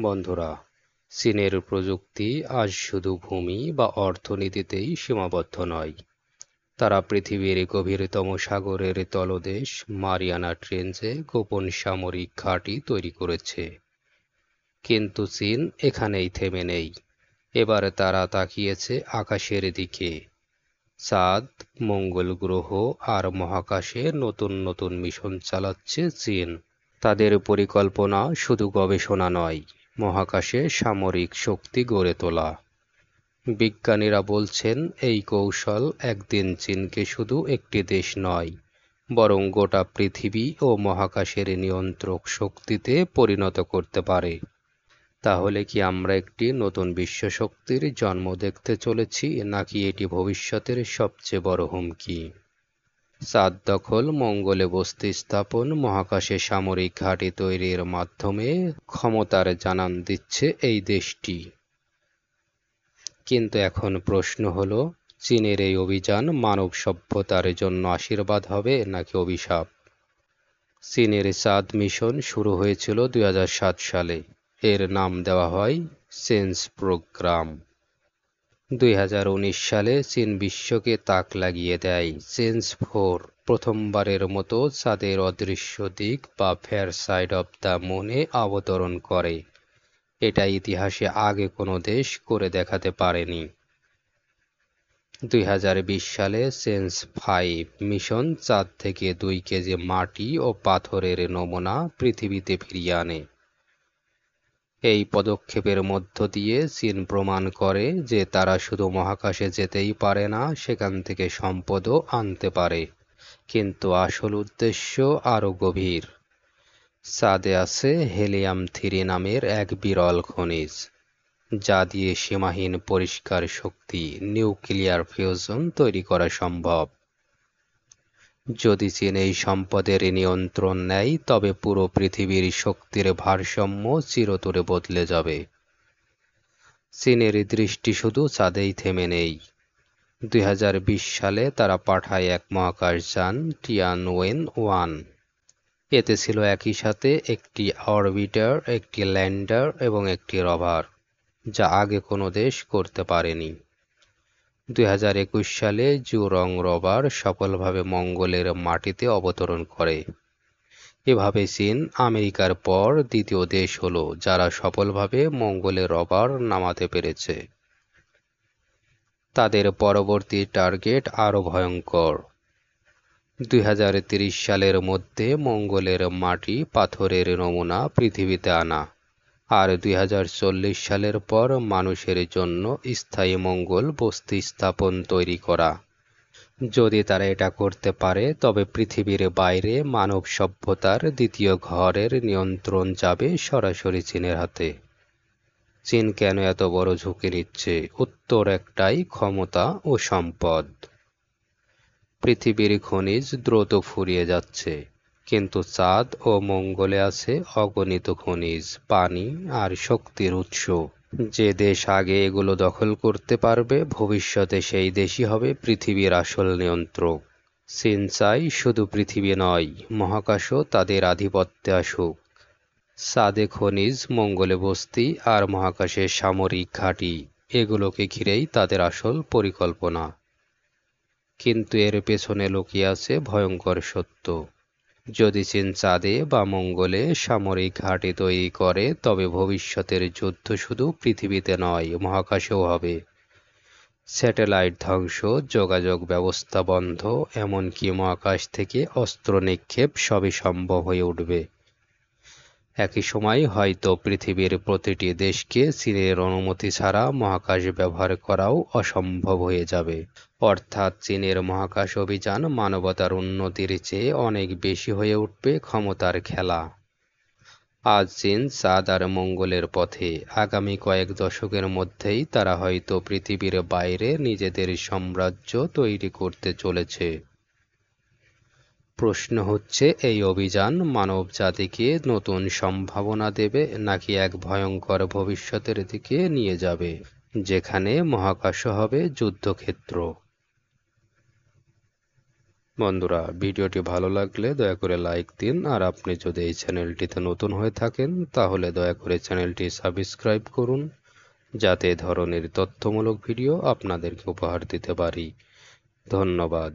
বন্ধুরা, চীনের প্রযুক্তি আজ শুধু ভূমি বা অর্থনীতিতেই সীমাবদ্ধ নয়। তারা পৃথিবীর গভীরতম সাগরের তলদেশ মারিয়ানা ট্রেঞ্চে গোপন সামরিক ঘাঁটি তৈরি করেছে। কিন্তু চীন এখানেই থেমে নেই। এবার তারা তাকিয়েছে আকাশের দিকে। চাঁদ, মঙ্গল গ্রহ আর মহাকাশে নতুন নতুন মিশন চালাচ্ছে চীন। তাদের পরিকল্পনা শুধু গবেষণা নয়, মহাকাশে সামরিক শক্তি গড়ে তোলা। বিজ্ঞানীরা বলছেন এই কৌশল একদিন চীনকে শুধু একটি দেশ নয়, বরং গোটা পৃথিবী ও মহাকাশের নিয়ন্ত্রক শক্তিতে পরিণত করতে পারে। তাহলে কি আমরা একটি নতুন বিশ্বশক্তির জন্ম দেখতে চলেছি, নাকি এটি ভবিষ্যতের সবচেয়ে বড় হুমকি? চাঁদ দখল, মঙ্গলে বসতি স্থাপন, মহাকাশে সামরিক ঘাঁটি তৈরির মাধ্যমে ক্ষমতার জানান দিচ্ছে এই দেশটি। কিন্তু এখন প্রশ্ন হলো, চীনের এই অভিযান মানব সভ্যতার জন্য আশীর্বাদ হবে নাকি অভিশাপ? চীনের চাঁদ মিশন শুরু হয়েছিল 2007 সালে। এর নাম দেওয়া হয় সেন্স প্রোগ্রাম। 2019 সালে চীন বিশ্বকে তাক লাগিয়ে দেয় সেন্স-4, প্রথমবারের মতো চাঁদের অদৃশ্য দিক বা ফেয়ার সাইড অব দ্য মুনে অবতরণ করে। এটা ইতিহাসে আগে কোনো দেশ করে দেখাতে পারেনি। 2020 সালে সেন্স-5 মিশন চাঁদ থেকে 2 কেজি মাটি ও পাথরের নমুনা পৃথিবীতে ফিরিয়ে আনে। এই পদক্ষেপের মধ্য দিয়ে চীন প্রমাণ করে যে তারা শুধু মহাকাশে যেতেই পারে না, সেখান থেকে সম্পদও আনতে পারে। কিন্তু আসল উদ্দেশ্য আরও গভীর। চাঁদে আছে হিলিয়াম-3 নামের এক বিরল খনিজ, যা দিয়ে সীমাহীন পরিষ্কার শক্তি, নিউক্লিয়ার ফিউশন তৈরি করা সম্ভব। যদি চীন এই সম্পদের নিয়ন্ত্রণ নেয়, তবে পুরো পৃথিবীর শক্তির ভারসাম্য চিরতরে বদলে যাবে। চীনের দৃষ্টি শুধু চাঁদেই থেমে নেই। 2020 সালে তারা পাঠায় এক মহাকাশযান টিয়ানওয়েন-1। এতে ছিল একই সাথে একটি অরবিটার, একটি ল্যান্ডার এবং একটি রোভার, যা আগে কোনো দেশ করতে পারেনি। 2021 সালে জুরং রোভার সফলভাবে মঙ্গলের মাটিতে অবতরণ করে। এভাবে চীন আমেরিকার পর দ্বিতীয় দেশ হলো যারা সফলভাবে মঙ্গলে রোভার নামাতে পেরেছে। তাদের পরবর্তী টার্গেট আরও ভয়ঙ্কর। 2030 সালের মধ্যে মঙ্গলের মাটি, পাথরের নমুনা পৃথিবীতে আনা, আর 2040 সালের পর মানুষের জন্য স্থায়ী মঙ্গল বসতি স্থাপন তৈরি করা। যদি তারা এটা করতে পারে, তবে পৃথিবীর বাইরে মানব সভ্যতার দ্বিতীয় ঘরের নিয়ন্ত্রণ যাবে সরাসরি চীনের হাতে। চীন কেন এত বড় ঝুঁকি নিচ্ছে? উত্তর একটাই, ক্ষমতা ও সম্পদ। পৃথিবীর খনিজ দ্রুত ফুরিয়ে যাচ্ছে, কিন্তু চাঁদ ও মঙ্গলে আছে অগণিত খনিজ, পানি আর শক্তির উৎস। যে দেশ আগে এগুলো দখল করতে পারবে, ভবিষ্যতে সেই দেশই হবে পৃথিবীর আসল নিয়ন্ত্রক। চীন চায় শুধু পৃথিবী নয়, মহাকাশও তাদের আধিপত্যে আসুক। চাঁদে খনিজ, মঙ্গলে বসতি আর মহাকাশে সামরিক ঘাঁটি, এগুলোকে ঘিরেই তাদের আসল পরিকল্পনা। কিন্তু এর পেছনে লুকিয়ে আছে ভয়ঙ্কর সত্য। যদি চীন চাঁদে বা মঙ্গলে সামরিক ঘাঁটি তৈরি করে, তবে ভবিষ্যতের যুদ্ধ শুধু পৃথিবীতে নয়, মহাকাশেও হবে। স্যাটেলাইট ধ্বংস, যোগাযোগ ব্যবস্থা বন্ধ, এমনকি মহাকাশ থেকে অস্ত্র নিক্ষেপ সবই সম্ভব হয়ে উঠবে। একই সময় হয়তো পৃথিবীর প্রতিটি দেশকে চীনের অনুমতি ছাড়া মহাকাশ ব্যবহার করাও অসম্ভব হয়ে যাবে। অর্থাৎ চীনের মহাকাশ অভিযান মানবতার উন্নতির চেয়ে অনেক বেশি হয়ে উঠবে ক্ষমতার খেলা। আজ চীন চাঁদ আর মঙ্গলের পথে, আগামী কয়েক দশকের মধ্যেই তারা হয়তো পৃথিবীর বাইরে নিজেদের সাম্রাজ্য তৈরি করতে চলেছে। প্রশ্ন হচ্ছে, এই অভিযান মানবজাতিকে নতুন সম্ভাবনা দেবে নাকি এক ভয়ঙ্কর ভবিষ্যতের দিকে নিয়ে যাবে, যেখানে মহাকাশও হবে যুদ্ধক্ষেত্র? বন্ধুরা, ভিডিওটি ভালো লাগলে দয়া করে লাইক দিন, আর আপনি যদি এই চ্যানেলটিতে নতুন হয়ে থাকেন তাহলে দয়া করে চ্যানেলটি সাবস্ক্রাইব করুন, যাতে এ ধরনের তথ্যমূলক ভিডিও আপনাদেরকে উপহার দিতে পারি। ধন্যবাদ।